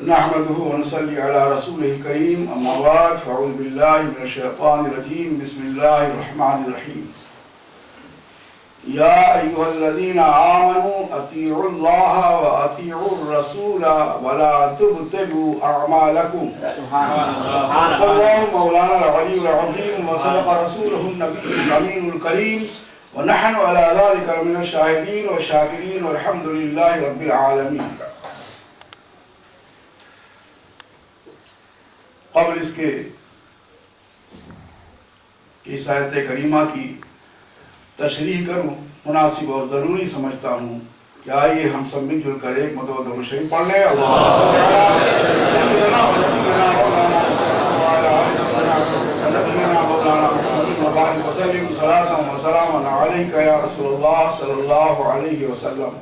نحمده ونصلي على رسوله الكريم أما بعد فأعوذ بالله من الشيطان الرجيم بسم الله الرحمن الرحيم يا أيها الذين آمنوا أطيعوا الله وأطيعوا الرسول ولا تبطلوا أعمالكم صدق الله مولانا العلي العظيم وصدق رسوله النبي الأمين الكريم ونحن على ذلك من الشاهدين والشاكرين والحمد لله رب العالمين. قبل اس کے اس آیت کریمہ کی تشریح کروں مناسب اور ضروری سمجھتا ہوں کہ آئیے ہم سب مل جل کر ایک مرتبہ درود شریف پڑھ لیں. وسلم صلاة وسلاما عليك يا رسول الله صلى الله عليه وسلم.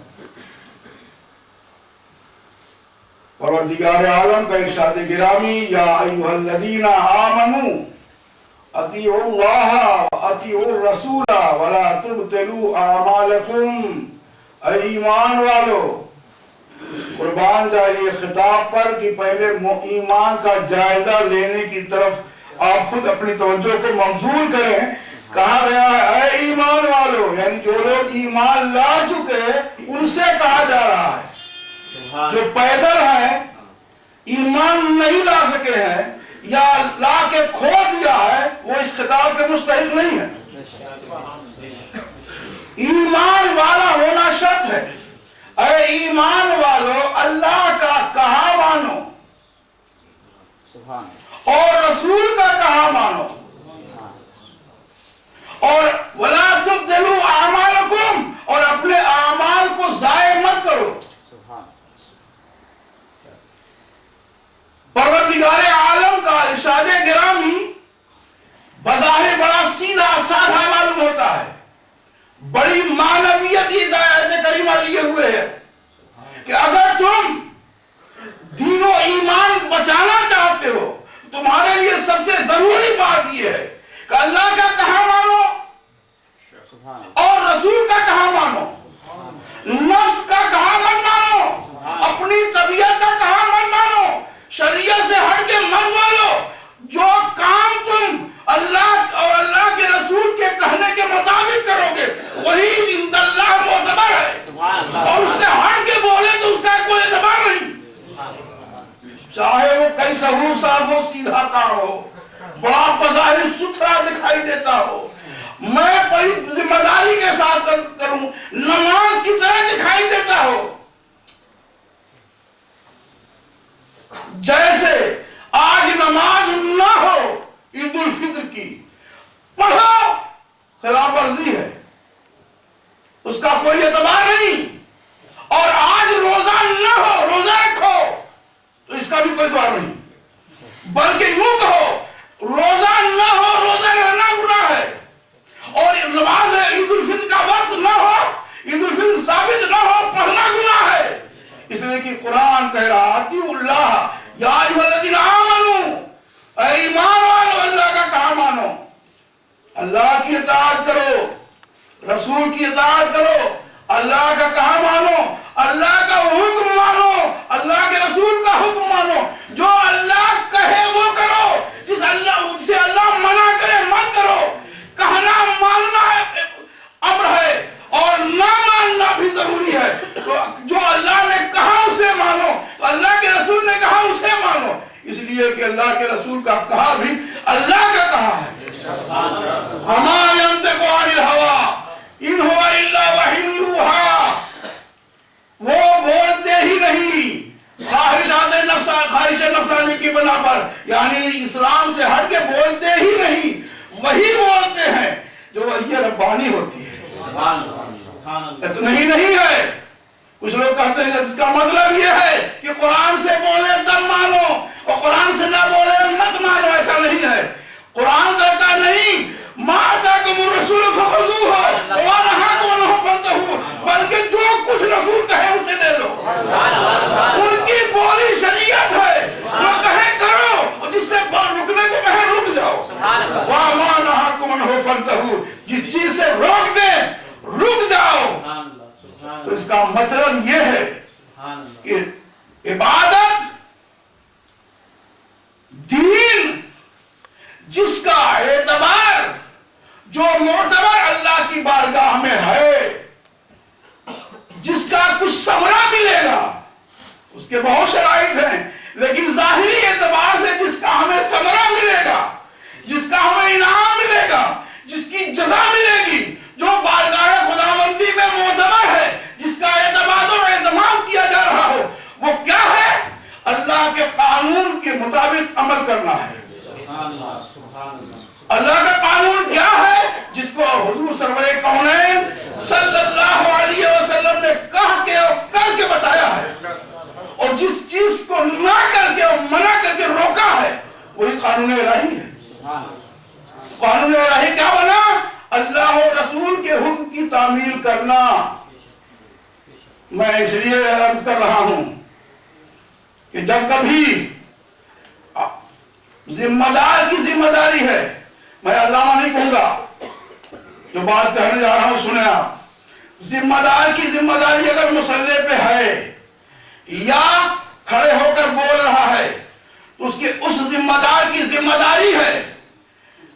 پروردگار عالم کا ارشاد گرامی یا ایھا الذین آمنوا اطیعوا اللہ واطیعوا الرسول ولا تبطلوا اعمالکم. اے ایمان والو، قربان جائیے خطاب پر کہ پہلے ایمان کا جائزہ لینے کی طرف آپ خود اپنی توجہ کو مبذول کریں. کہا گیا ہے اے ایمان والو، یعنی جو لوگ ایمان لا چکے ان سے کہا جا رہا ہے. جو پیدل ہیں ایمان نہیں لا سکے ہیں یا لا کے کھو دیا ہے وہ اس خطاب کے مستحق نہیں ہے. ایمان والا ہونا شرط ہے. اے ایمان والو، اللہ کا کہا مانو اور رسول کا کہا مانو اور وَلَا تُبْدِلُوا أَعْمَالَكُمْ، اور اپنے اعمال کو ضائع مت کرو. پروردگار عالم کا ارشاد گرامی بظاہر بڑا سیدھا سادہ معلوم ہوتا ہے، بڑی معنویت آیت کریمہ لیے ہوئے ہے کہ اگر تم دین و ایمان بچانا چاہتے ہو تمہارے لیے سب سے ضروری بات یہ ہے کہ اللہ کا کہا مانو اور رسول کا کہا مانو. نفس کا کہا مت مانو، اپنی طبیعت کا کہا مت مانو، شریعت سے ہٹ کے مت بولو. جو کام تم اللہ اور اللہ کے رسول کے کہنے کے مطابق کرو گے وہی عند اللہ معتبر ہے، اور اس سے ہٹ کے بولے تو اس کا کوئی اعتبار نہیں، چاہے وہ کیسا ہو، صاف ہو، سیدھا کام ہو، بڑا بظاہر ستھرا دکھائی دیتا ہو. میں بڑی ذمہ داری کے ساتھ کروں، نماز کی طرح دکھائی دیتا ہو. جیسے آج نماز نہ ہو عید الفطر کی، پڑھو، خلاف ورزی ہے، اس کا کوئی اعتبار نہیں. اور آج روزہ نہ ہو، روزہ رکھو تو اس کا بھی کوئی اعتبار نہیں. بلکہ یوں کہو روزہ نہ ہو، روزہ رہنا گناہ ہے. اور نماز عید الفطر کا وقت نہ ہو، عید الفطر ثابت نہ ہو، پڑھنا گناہ ہے. اس لیے کہ قرآن کہہ رہا اطیعوا اللہ یا ایھا الذین آمنوا، اے ایمان والو اللہ کا کہا مانو، اللہ کی اطاعت کرو، رسول کی اطاعت کرو، اللہ کا کہا مانو، اللہ کا حکم مانو، اللہ کے رسول کا حکم مانو. جو اللہ کہے وہ کرو، جسے اللہ منع کرے مت کرو. کہنا ماننا امر ہے اور نہ ماننا بھی ضروری ہے. تو جو اللہ نے کہا اسے مانو، اللہ کے رسول نے کہا اسے مانو، اس لیے کہ اللہ کے رسول کا کہا بھی اللہ کا کہا ہے. وَمَا يَنطِقُ عَنِ الْهَوَىٰ إِنْ هُوَ إِلَّا وَحْيٌ يُوحَىٰ. وہ بولتے ہی نہیں خواہش نفسانی کی بنا پر، یعنی اسلام سے ہٹ کے بولتے ہی نہیں، وہی بولتے ہیں جو وحی ربانی ہوتی ہے. اتنا ہی نہیں ہے، کچھ لوگ کہتے ہیں اس کا مطلب یہ ہے کہ قرآن سے بولے تب مانو اور قرآن سے نہ بولے مت مانو. ایسا نہیں ہے. قرآن کہتا نہیں ما آتاکم الرسول فخذوہ وما نہاکم عنہ فانتہوا، بلکہ جو کچھ رسول کہے اسے لے لو. ان کی بولی شریعت ہے، جو کہے کرو اور جس سے رکنے کو کہے رک جاؤ. وما نہاکم عنہ فانتہوا، جس چیز سے روک دیں رک جاؤ. تو اس کا مطلب یہ ہے کہ عبادت جس کا اعتبار جو معتبر اللہ کی بارگاہ میں ہے، جس کا کچھ ثمرہ ملے گا، اس کے بہت شرائط ہیں، لیکن ظاہری اعتبار سے جس کا ہمیں ثمرہ ملے گا، جس کا ہمیں انعام ملے گا، جس کی جزا ملے گی، جو بارگاہ خداوندی میں معتبر ہے، جس کا اعتماد و اعتماد کیا جا رہا ہو، وہ کیا ہے؟ اللہ کے قانون کے مطابق عمل کرنا ہے۔ اللہ کا قانون کیا ہے؟ جس کو حضور سرور کونین صلی اللہ علیہ وسلم نے کہہ کے اور کر کے بتایا ہے، اور جس چیز کو نہ کر کے اور منع کر کے روکا ہے، وہی قانون الہی ہے۔ قانون الہی کیا بنا؟ اللہ و رسول کے حکم کی تعمیل کرنا۔ میں اس لیے عرض کر رہا ہوں کہ جب کبھی ذمہ دار کی ذمہ داری ہے، میں علامہ نہیں کہوں گا، جو بات کہنے جا رہا ہوں سنیں آپ، ذمہ دار کی ذمہ داری اگر مسلح پہ ہے یا کھڑے ہو کر بول رہا ہے، تو اس کے اس ذمہ دار کی ذمہ داری ہے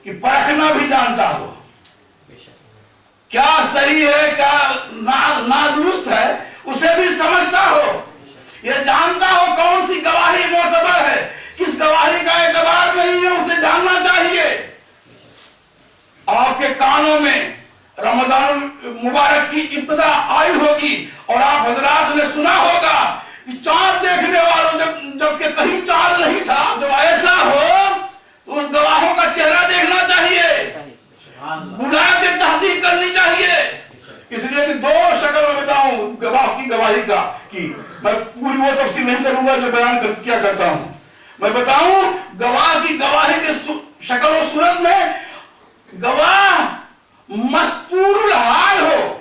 کہ پرکھنا بھی جانتا ہو، کیا صحیح ہے کیا نادرست ہے، اسے بھی سمجھتا ہو، یہ جانتا ہو کون سی گواہی معتبر ہے، کس گواہی کا اعتبار نہیں ہے، اسے جاننا چاہیے۔ آپ کے کانوں میں رمضان مبارک کی ابتدا آئی ہوگی اور آپ حضرات نے سنا ہوگا کہ چاند دیکھنے والوں جب کہ کہیں چاند نہیں تھا، جب ایسا ہو تو اس گواہوں کا چہرہ دیکھنا چاہیے، بلا کے تحقیق کرنی چاہیے۔ اس لیے کہ دو شکل میں بتاؤں گواہ کی گواہی کی میں پوری وہ تفصیل نہیں کروں گا جو بیان کیا کرتا ہوں، میں بتاؤں گواہ کی گواہی کے شکل و صورت میں گواہ مستور الحال ہو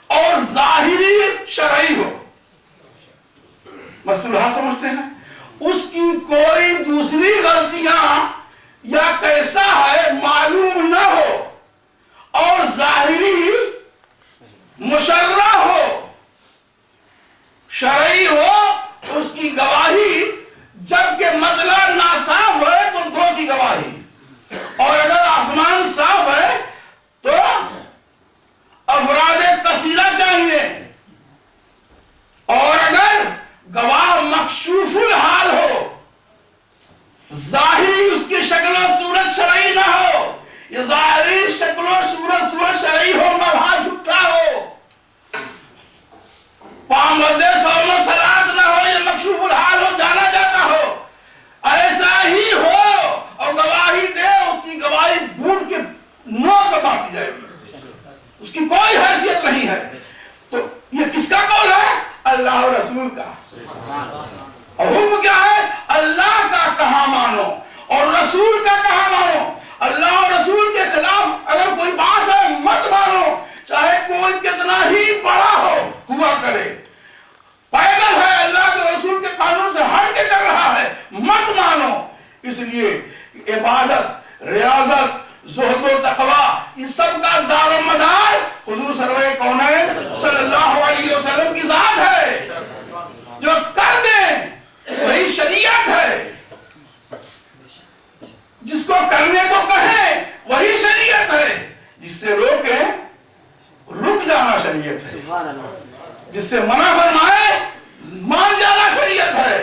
اور ظاہری شرعی ہو۔ مستور الحال سمجھتے ہیں؟ اس کی کوئی دوسری غلطیاں یا کیسا ہے معلوم نہ ہو، اور ظاہری مشرع ہو، شرعی ہو، اس کی گواہی جبکہ مطلب ناصاف ہے تو دو کی گواہی، اور اگر آسمان صاف ہے تو افراد کثیرہ چاہیے، اور اگر گواہ مکشوف الحال ہو، ظاہری اس کی شکل و صورت شرعی نہ ہو، یہ ظاہری شکل و صورت شرعی ہو، مباح جھوٹا ہو، پامدے سوم و صلات نہ ہو، یہ مکشوف الحال ہو، جانا جاتا ہو، ایسا ہی ہو اور گواہی دے، اس کی گواہی بھوٹ کے نوک مارتی جائے گی، اس کی کوئی حیثیت نہیں ہے۔ تو یہ کس کا قول ہے؟ اللہ اور رسول کا۔ اور حکم کیا ہے؟ اللہ کا کہا مانو اور رسول کا کہا مانو۔ اللہ اور رسول کے خلاف اگر کوئی بات ہے مت مانو، چاہے کوئی کتنا ہی بڑا ہوا کرے، پیدل ہے اللہ کے رسول کے قانون سے ہٹ کے کر رہا ہے، مت مانو۔ اس لیے عبادت، ریاضت، زہد و تقوی، اس سب کا دار و مدار حضور سرور کونین صلی اللہ علیہ وسلم کی ذات ہے۔ جو کر دیں وہی شریعت ہے، جس کو کرنے کو کہیں وہی شریعت ہے، جس سے روکیں رک جانا شریعت ہے، جس سے منع فرمائے مان جانا شریعت ہے،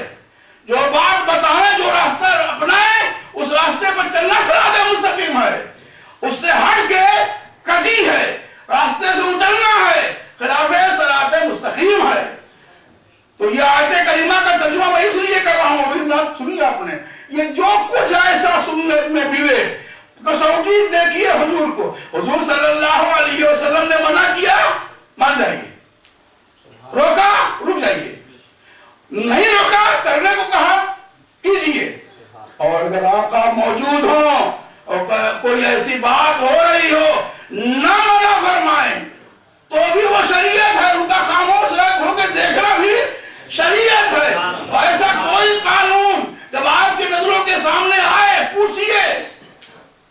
جو بات بتائیں، جو راستہ اپنائیں، اس راستے پر چلنا صراط مستقیم ہے، اس سے ہٹ کے کجی ہے، راستے سے اترنا ہے، خلاف صراط مستقیم ہے۔ تو یہ آیت کریمہ کا ترجمہ میں اس لیے کر رہا ہوں، ابھی بات سنی آپ نے، یہ جو کچھ ایسا سننے میں ملے، کسوٹی دیکھیے حضور کو، حضور صلی اللہ علیہ وسلم نے منع کیا، مان جائیے، روکا رک جائیے، نہیں روکا کرنے کو کہا کیجئے، اور اگر آقا موجود ہوں اور کوئی ایسی بات ہو رہی ہو نہ منع فرمائیں تو بھی وہ شریعت ہے، ان کا خاموش ہو کے دیکھنا بھی شریعت ہے۔ ایسا کوئی قانون جب آپ کی نظروں کے سامنے آئے پوچھئے،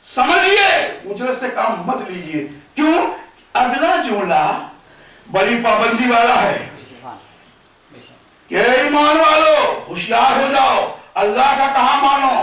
سمجھئے، اجرت سے کام مت لیجئے۔ کیوں؟ اگلا جملہ بڑی پابندی والا ہے کہ ایمان والو ہوشیار ہو جاؤ، اللہ کا کہا مانو،